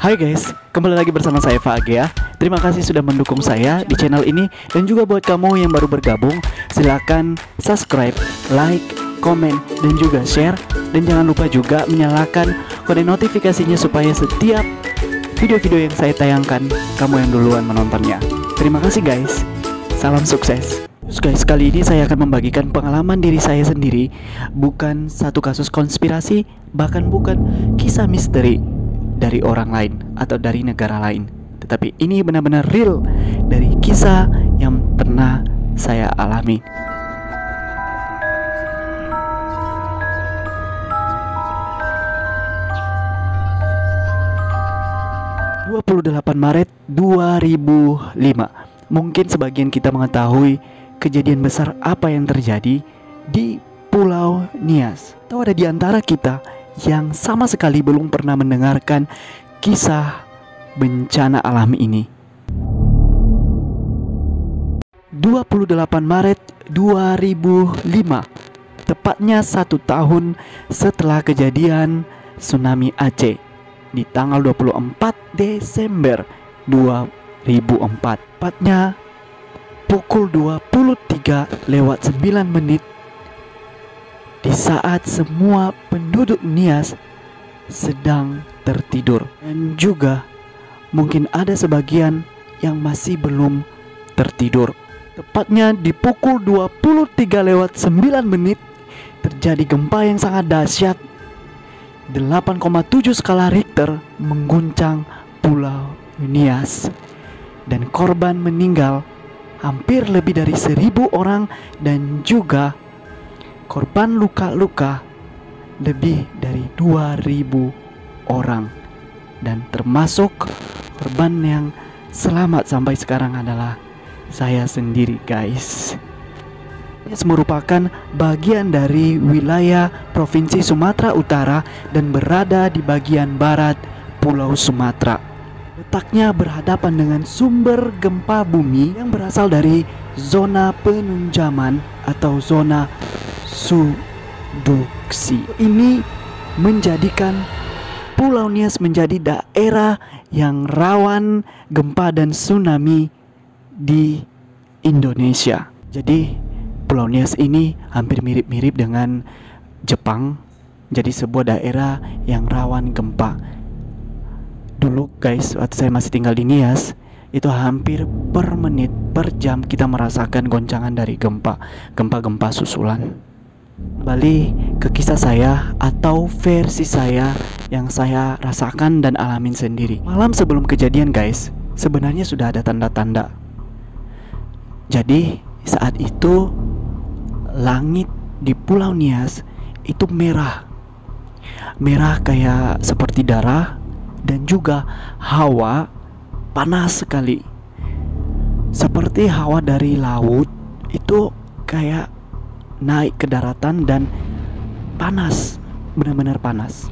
Hai guys, kembali lagi bersama saya Fagea. Terima kasih sudah mendukung saya di channel ini. Dan juga buat kamu yang baru bergabung, silakan subscribe, like, komen, dan juga share. Dan jangan lupa juga menyalakan kode notifikasinya supaya setiap video-video yang saya tayangkan, kamu yang duluan menontonnya. Terima kasih guys, salam sukses. Terus guys, kali ini saya akan membagikan pengalaman diri saya sendiri. Bukan satu kasus konspirasi, bahkan bukan kisah misteri dari orang lain atau dari negara lain, tetapi ini benar-benar real dari kisah yang pernah saya alami. Maret 2005. Mungkin sebagian kita mengetahui kejadian besar apa yang terjadi di Pulau Nias. Atau ada di antara kita yang sama sekali belum pernah mendengarkan kisah bencana alam ini. 28 Maret 2005, tepatnya 1 tahun setelah kejadian tsunami Aceh, di tanggal 24 Desember 2004, tepatnya pukul 23:09, di saat semua penduduk Nias sedang tertidur. Dan juga mungkin ada sebagian yang masih belum tertidur. Tepatnya di pukul 23:09 terjadi gempa yang sangat dahsyat. 8,7 skala Richter mengguncang Pulau Nias. Dan korban meninggal hampir lebih dari 1.000 orang, dan juga korban luka-luka lebih dari 2.000 orang. Dan termasuk korban yang selamat sampai sekarang adalah saya sendiri guys. Ini merupakan bagian dari wilayah Provinsi Sumatera Utara dan berada di bagian barat Pulau Sumatera. Letaknya berhadapan dengan sumber gempa bumi yang berasal dari zona penunjaman atau zona subduksi. Ini menjadikan Pulau Nias menjadi daerah yang rawan gempa dan tsunami di Indonesia. Jadi Pulau Nias ini hampir mirip-mirip dengan Jepang. Jadi sebuah daerah yang rawan gempa. Dulu guys, waktu saya masih tinggal di Nias, itu hampir per menit, per jam kita merasakan goncangan dari gempa-gempa susulan. Kembali ke kisah saya atau versi saya yang saya rasakan dan alamin sendiri. Malam sebelum kejadian guys, sebenarnya sudah ada tanda-tanda. Jadi saat itu langit di Pulau Nias itu merah kayak seperti darah, dan juga hawa panas sekali, seperti hawa dari laut itu kayak naik ke daratan dan panas, benar-benar panas.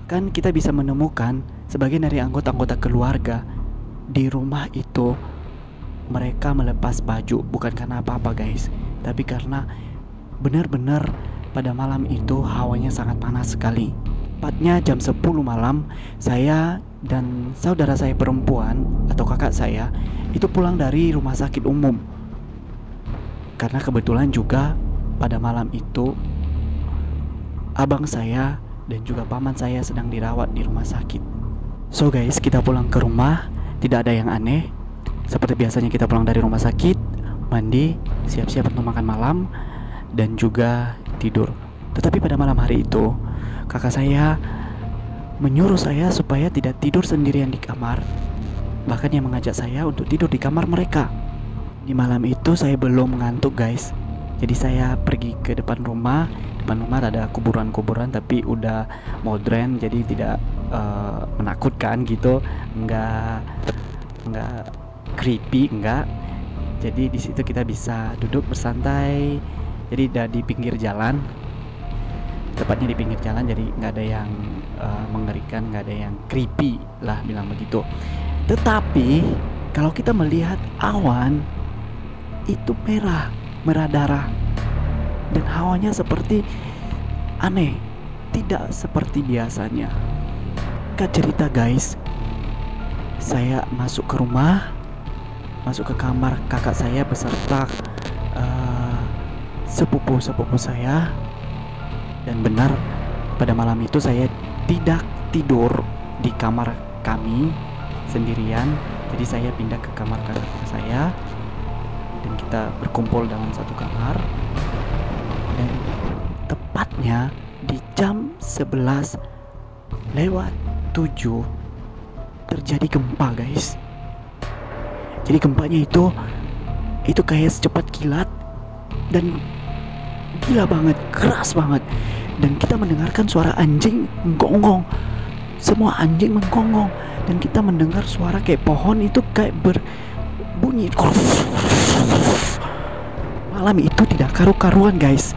Kan kita bisa menemukan sebagian dari anggota-anggota keluarga di rumah itu mereka melepas baju, bukan karena apa-apa guys, tapi karena benar-benar pada malam itu hawanya sangat panas sekali. Tepatnya jam 10 malam, saya dan saudara saya perempuan atau kakak saya itu pulang dari rumah sakit umum. Karena kebetulan juga pada malam itu abang saya dan juga paman saya sedang dirawat di rumah sakit. So guys, kita pulang ke rumah, tidak ada yang aneh. Seperti biasanya kita pulang dari rumah sakit, mandi, siap-siap untuk makan malam, dan juga tidur. Tetapi pada malam hari itu, kakak saya menyuruh saya supaya tidak tidur sendirian di kamar. Bahkan yang mengajak saya untuk tidur di kamar mereka. Di malam itu saya belum ngantuk guys. Jadi saya pergi ke depan rumah. Depan rumah ada kuburan-kuburan tapi udah modern, jadi tidak menakutkan gitu. Enggak creepy, enggak. Jadi di situ kita bisa duduk bersantai. Jadi udah di pinggir jalan, tepatnya di pinggir jalan, jadi nggak ada yang mengerikan, nggak ada yang creepy lah bilang begitu. Tetapi kalau kita melihat awan itu merah darah, dan hawanya seperti aneh, tidak seperti biasanya. Singkat cerita guys, saya masuk ke rumah, masuk ke kamar kakak saya beserta sepupu-sepupu saya. Dan benar, pada malam itu saya tidak tidur di kamar kami sendirian. Jadi saya pindah ke kamar kakak saya dan kita berkumpul dalam satu kamar. Dan tepatnya di jam 11 lewat 7 terjadi gempa guys. Jadi gempanya itu kayak secepat kilat dan gila banget, keras banget. Dan kita mendengarkan suara anjing menggonggong. Semua anjing menggonggong. Dan kita mendengar suara kayak pohon itu kayak berbunyi. Malam itu tidak karu-karuan guys.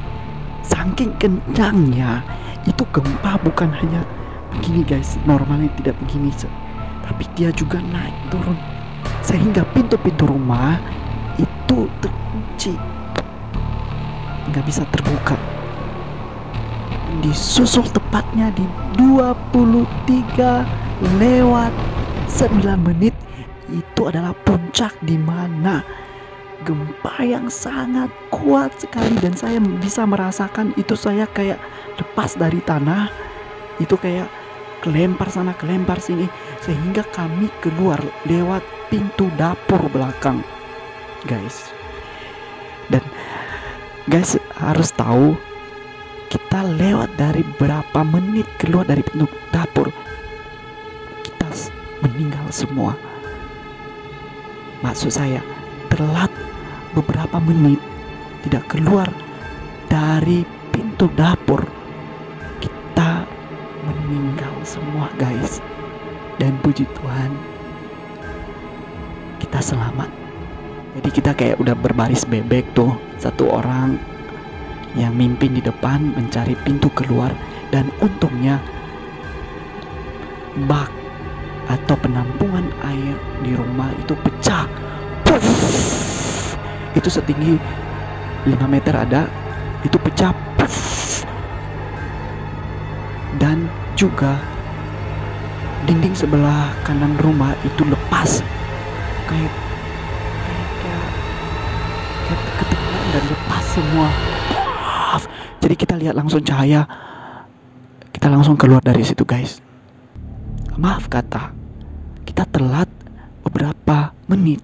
Saking kencangnya itu gempa, bukan hanya begini guys, normalnya tidak begini, tapi dia juga naik turun sehingga pintu-pintu rumah itu terkunci, nggak bisa terbuka. Disusul tepatnya di 23 lewat 9 menit itu adalah puncak di mana gempa yang sangat kuat sekali, dan saya bisa merasakan itu. Saya kayak lepas dari tanah, itu kayak kelempar sana kelempar sini, sehingga kami keluar lewat pintu dapur belakang guys. Dan guys harus tahu, kita lewat dari berapa menit keluar dari pintu dapur, kita meninggal semua. Maksud saya, telat beberapa menit tidak keluar dari pintu dapur, kita meninggal semua guys. Dan puji Tuhan, kita selamat. Jadi kita kayak udah berbaris bebek tuh, satu orang yang mimpin di depan mencari pintu keluar. Dan untungnya bak atau penampungan air di rumah itu pecah. Puff! Itu setinggi 5 meter ada, itu pecah. Puff! Dan juga dinding sebelah kanan rumah itu lepas, kayak ketegangan dan lepas semua. Jadi kita lihat langsung cahaya, kita langsung keluar dari situ guys. Maaf kata, kita telat beberapa menit,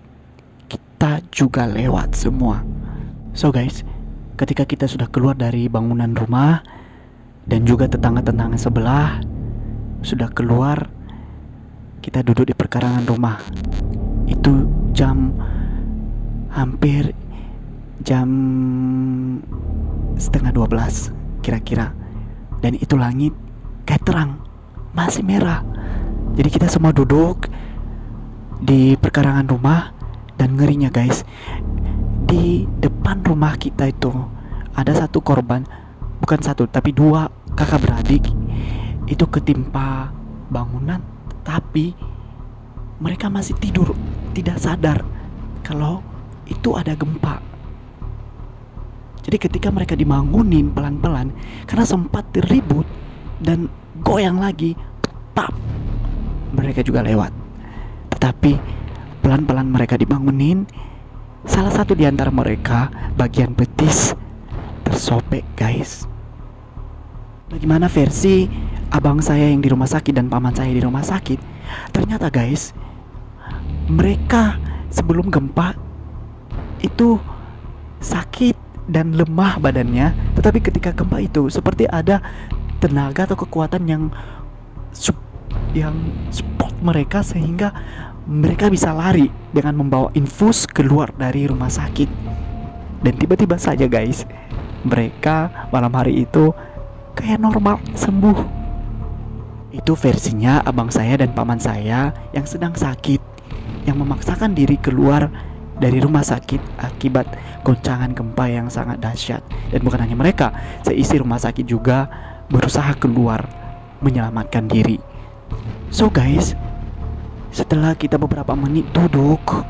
kita juga lewat semua. So guys, ketika kita sudah keluar dari bangunan rumah dan juga tetangga-tetangga sebelah sudah keluar, kita duduk di perkarangan rumah. Itu hampir jam 11:30 kira-kira. Dan itu langit kayak terang, masih merah. Jadi kita semua duduk di perkarangan rumah. Dan ngerinya guys, di depan rumah kita itu ada satu korban, bukan satu tapi 2 kakak beradik itu ketimpa bangunan, tapi mereka masih tidur, tidak sadar kalau itu ada gempa. Jadi ketika mereka dibangunin pelan-pelan, karena sempat ribut dan goyang lagi, tap, mereka juga lewat. Tetapi pelan-pelan mereka dibangunin, salah satu di antara mereka bagian betis tersobek guys. Bagaimana versi abang saya yang di rumah sakit dan paman saya di rumah sakit? Ternyata guys, mereka sebelum gempa itu sakit dan lemah badannya, tetapi ketika gempa itu seperti ada tenaga atau kekuatan yang support mereka sehingga mereka bisa lari dengan membawa infus keluar dari rumah sakit. Dan tiba-tiba saja guys, mereka malam hari itu kayak normal, sembuh. Itu versinya abang saya dan paman saya yang sedang sakit, yang memaksakan diri keluar dari rumah sakit akibat goncangan gempa yang sangat dahsyat. Dan bukan hanya mereka, seisi rumah sakit juga berusaha keluar menyelamatkan diri. So guys, setelah kita beberapa menit duduk,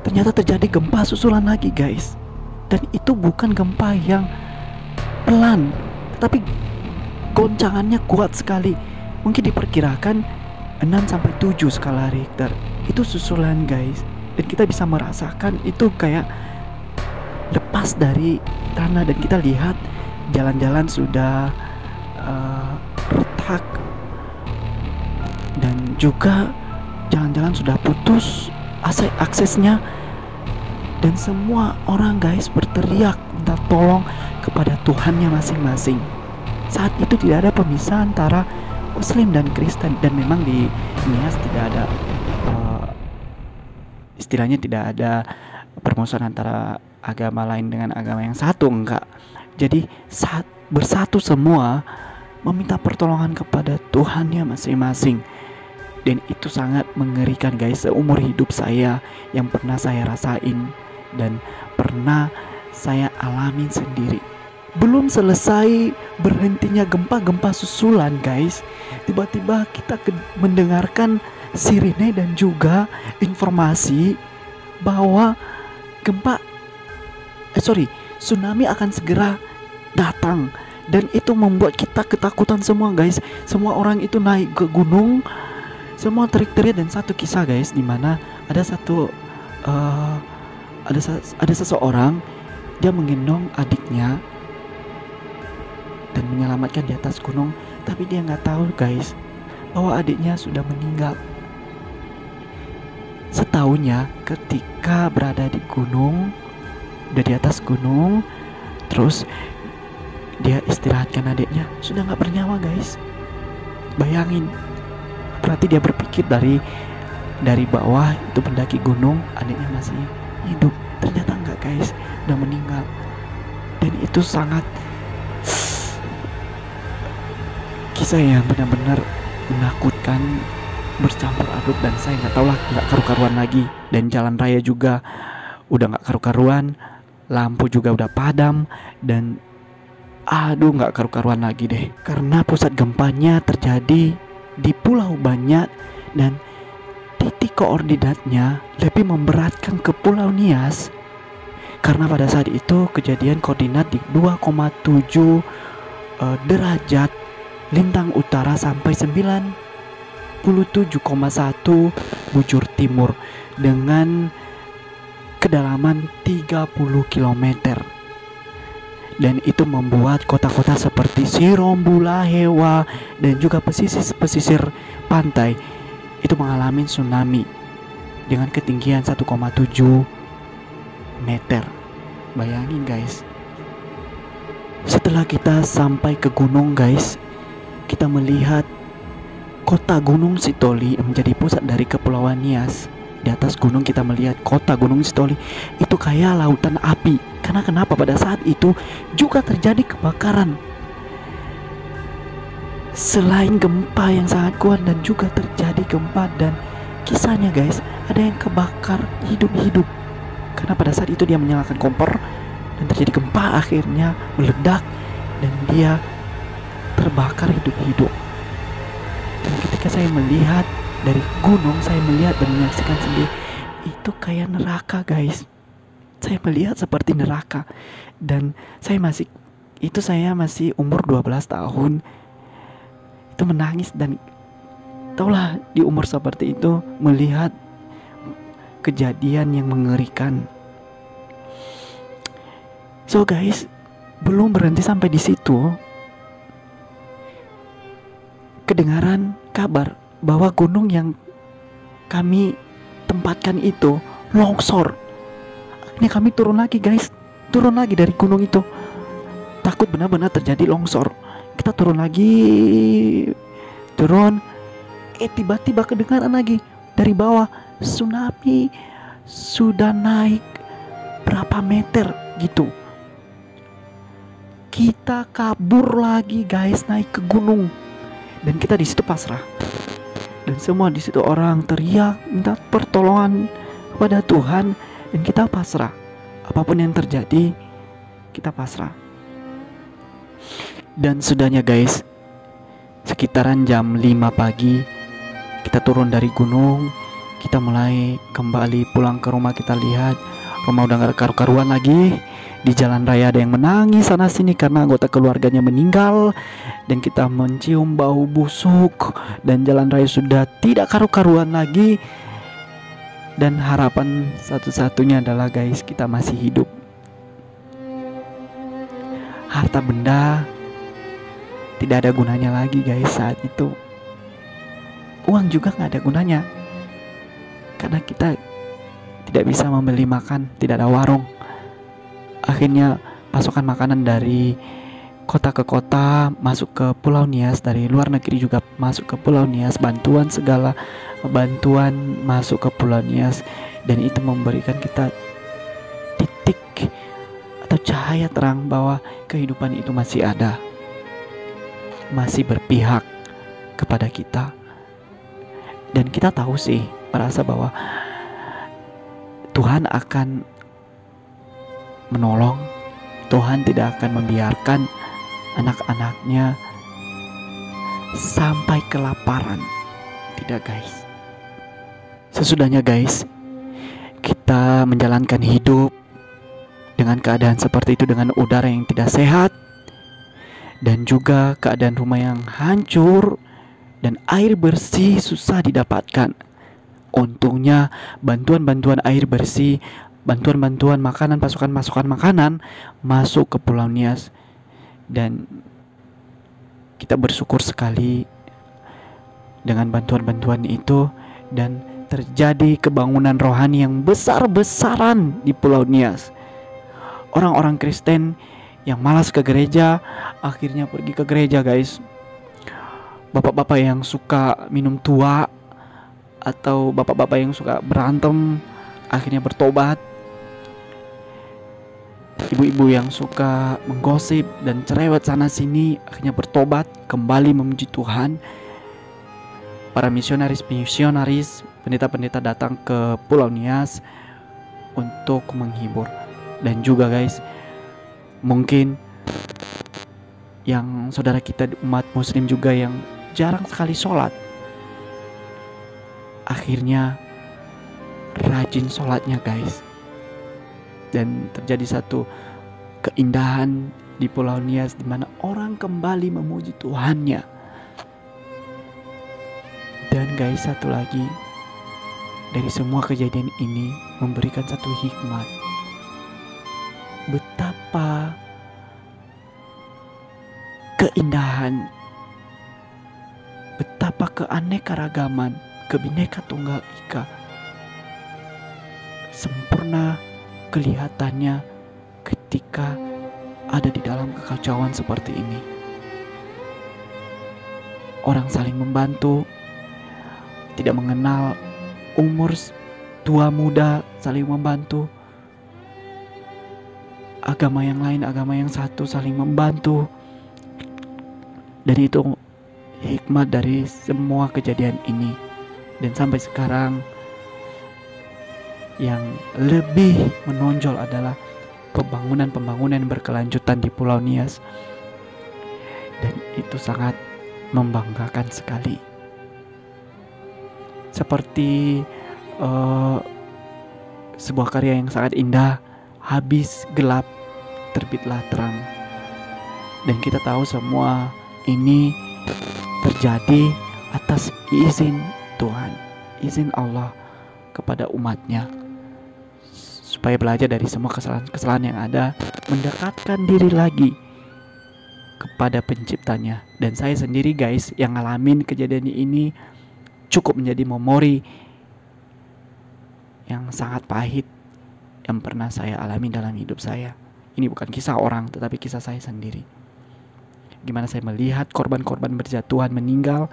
ternyata terjadi gempa susulan lagi guys. Dan itu bukan gempa yang pelan, tetapi goncangannya kuat sekali. mungkin diperkirakan 6 sampai 7 skala Richter. Itu susulan guys, dan kita bisa merasakan itu kayak lepas dari tanah, dan kita lihat jalan-jalan sudah retak, dan juga jalan-jalan sudah putus aksesnya, dan semua orang guys berteriak minta tolong kepada Tuhannya masing-masing. Saat itu tidak ada pemisah antara Muslim dan Kristen, dan memang di Nias tidak ada istilahnya tidak ada permusuhan antara agama lain dengan agama yang satu, enggak. Jadi saat bersatu semua meminta pertolongan kepada Tuhannya masing-masing. Dan itu sangat mengerikan guys, seumur hidup saya yang pernah saya rasain dan pernah saya alamin sendiri. Belum selesai berhentinya gempa-gempa susulan guys, tiba-tiba kita mendengarkan sirine dan juga informasi bahwa tsunami akan segera datang. Dan itu membuat kita ketakutan semua guys. Semua orang itu naik ke gunung, semua teriak-teriak. Dan satu kisah guys, dimana ada seseorang, dia menggendong adiknya dan menyelamatkan di atas gunung, tapi dia nggak tahu guys bahwa adiknya sudah meninggal. Setahunya ketika berada di gunung, udah di atas gunung, terus dia istirahatkan adiknya, sudah nggak bernyawa guys. Bayangin, berarti dia berpikir dari bawah itu mendaki gunung, adiknya masih hidup. Ternyata enggak guys, udah meninggal. Dan itu sangat kisah yang benar-benar menakutkan, bercampur aduk, dan saya nggak tahu lah, nggak karu-karuan lagi. Dan jalan raya juga udah nggak karu-karuan, lampu juga udah padam, dan aduh nggak karu-karuan lagi deh. Karena pusat gempanya terjadi di Pulau Banyak, dan titik koordinatnya lebih memberatkan ke Pulau Nias, karena pada saat itu kejadian koordinat di 2,7 derajat lintang utara sampai 97,1 bujur timur dengan kedalaman 30 km. Dan itu membuat kota-kota seperti Sirombula, Hewa, dan juga pesisir pantai itu mengalami tsunami dengan ketinggian 1,7 meter. Bayangin guys. Setelah kita sampai ke gunung guys, kita melihat kota Gunung Sitoli yang menjadi pusat dari Kepulauan Nias. Di atas gunung kita melihat kota Gunung Sitoli itu kayak lautan api. Karena kenapa? Pada saat itu juga terjadi kebakaran. Selain gempa yang sangat kuat, dan juga terjadi gempa, dan kisahnya guys, ada yang kebakar hidup-hidup. Karena pada saat itu dia menyalakan kompor, dan terjadi gempa, akhirnya meledak, dan dia terbakar hidup-hidup. Dan ketika saya melihat dari gunung, saya melihat dan menyaksikan sendiri, itu kayak neraka guys. Saya melihat seperti neraka. Dan saya masih umur 12 tahun. Itu menangis, dan taulah di umur seperti itu melihat kejadian yang mengerikan. So guys, belum berhenti sampai di situ. Kedengaran kabar bahwa gunung yang kami tempatkan itu longsor. Ini kami turun lagi guys, turun lagi dari gunung itu. Takut benar-benar terjadi longsor. Kita turun lagi, tiba-tiba kedengaran lagi dari bawah, tsunami sudah naik berapa meter gitu. Kita kabur lagi guys, naik ke gunung. Dan kita di situ pasrah. Dan semua di situ orang teriak minta pertolongan kepada Tuhan, dan kita pasrah. Apapun yang terjadi, kita pasrah. Dan sudahnya guys, sekitaran jam 5 pagi kita turun dari gunung. Kita mulai kembali pulang ke rumah. Kita lihat rumah udah gak karu-karuan lagi, Di jalan raya ada yang menangis sana sini karena anggota keluarganya meninggal, dan kita mencium bau busuk, dan jalan raya sudah tidak karu-karuan lagi. Dan harapan satu-satunya adalah guys, kita masih hidup. Harta benda tidak ada gunanya lagi guys saat itu. Uang juga gak ada gunanya, karena kita tidak bisa membeli makan, tidak ada warung. Akhirnya pasokan makanan dari kota ke kota masuk ke Pulau Nias, dari luar negeri juga masuk ke Pulau Nias, segala bantuan masuk ke Pulau Nias. Dan itu memberikan kita titik atau cahaya terang bahwa kehidupan itu masih ada, masih berpihak kepada kita. Dan kita tahu sih, merasa bahwa Tuhan akan menolong. Tuhan tidak akan membiarkan anak-anaknya sampai kelaparan. Tidak guys. Sesudahnya guys, kita menjalankan hidup dengan keadaan seperti itu, dengan udara yang tidak sehat, dan juga keadaan rumah yang hancur, dan air bersih susah didapatkan. Untungnya bantuan-bantuan air bersih, bantuan-bantuan makanan, pasukan makanan masuk ke Pulau Nias. Dan kita bersyukur sekali dengan bantuan-bantuan itu, dan terjadi kebangunan rohani yang besar-besaran di Pulau Nias. Orang-orang Kristen yang malas ke gereja akhirnya pergi ke gereja guys. Bapak-bapak yang suka minum tua atau bapak-bapak yang suka berantem akhirnya bertobat. Ibu-ibu yang suka menggosip dan cerewet sana sini akhirnya bertobat, kembali memuji Tuhan. Para misionaris, pendeta-pendeta datang ke Pulau Nias untuk menghibur. Dan juga guys, mungkin yang saudara kita umat muslim juga yang jarang sekali sholat, akhirnya rajin sholatnya guys. Dan terjadi satu keindahan di Pulau Nias di mana orang kembali memuji Tuhannya. Dan guys, satu lagi, dari semua kejadian ini memberikan satu hikmat. Betapa keindahan, betapa keanekaragaman, kebineka tunggal ika sempurna kelihatannya ketika ada di dalam kekacauan seperti ini. Orang saling membantu, tidak mengenal umur tua muda, saling membantu. Agama yang lain, agama yang satu saling membantu. Dan itu hikmat dari semua kejadian ini. Dan sampai sekarang yang lebih menonjol adalah pembangunan berkelanjutan di Pulau Nias. Dan itu sangat membanggakan sekali. Seperti sebuah karya yang sangat indah, habis gelap terbitlah terang. Dan kita tahu semua ini terjadi atas izin Tuhan, izin Allah kepada umatnya, supaya belajar dari semua kesalahan-kesalahan yang ada, mendekatkan diri lagi kepada penciptanya. Dan saya sendiri guys yang ngalamin kejadian ini cukup menjadi memori yang sangat pahit yang pernah saya alami dalam hidup saya. Ini bukan kisah orang, tetapi kisah saya sendiri. Gimana saya melihat korban-korban berjatuhan meninggal,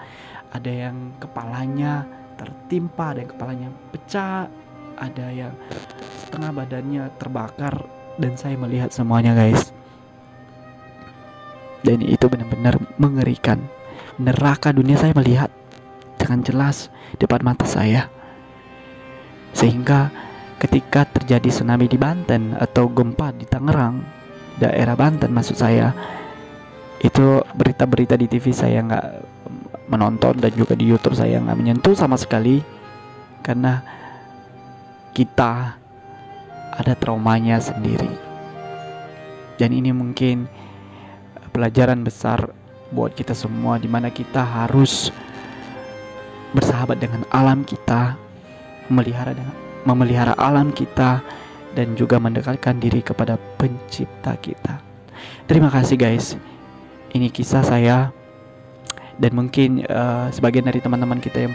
ada yang kepalanya tertimpa, ada yang kepalanya pecah, ada yang setengah badannya terbakar, dan saya melihat semuanya guys. Dan itu benar-benar mengerikan. Neraka dunia saya melihat dengan jelas depan mata saya. Sehingga ketika terjadi tsunami di Banten atau gempa di Tangerang, daerah Banten maksud saya, itu berita-berita di TV saya nggak menonton, dan juga di YouTube saya nggak menyentuh sama sekali, karena kita ada traumanya sendiri. Dan ini mungkin pelajaran besar buat kita semua, dimana kita harus bersahabat dengan alam kita, memelihara alam kita, dan juga mendekatkan diri kepada pencipta kita. Terima kasih guys, ini kisah saya. Dan mungkin sebagian dari teman-teman kita yang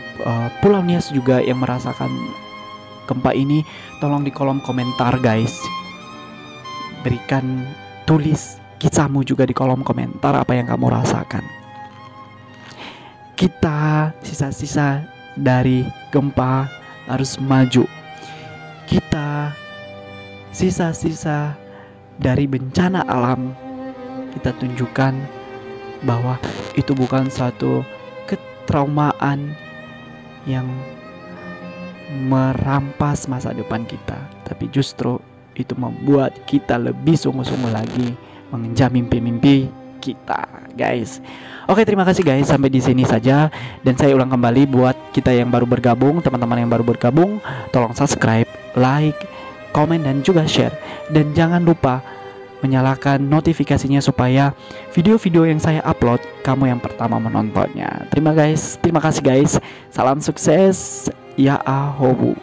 Pulau Nias juga yang merasakan gempa ini, tolong di kolom komentar guys, tulis kisahmu juga di kolom komentar, apa yang kamu rasakan. Kita sisa-sisa dari gempa harus maju. Kita sisa-sisa dari bencana alam, kita tunjukkan bahwa itu bukan suatu ketraumaan yang merampas masa depan kita, tapi justru itu membuat kita lebih sungguh-sungguh lagi mengejar mimpi-mimpi kita, guys. Oke, terima kasih guys, sampai di sini saja. Dan saya ulang kembali buat kita yang baru bergabung, teman-teman yang baru bergabung, tolong subscribe, like, komen, dan juga share. Dan jangan lupa menyalakan notifikasinya supaya video-video yang saya upload kamu yang pertama menontonnya. Terima kasih guys. Salam sukses. Ya ahobu.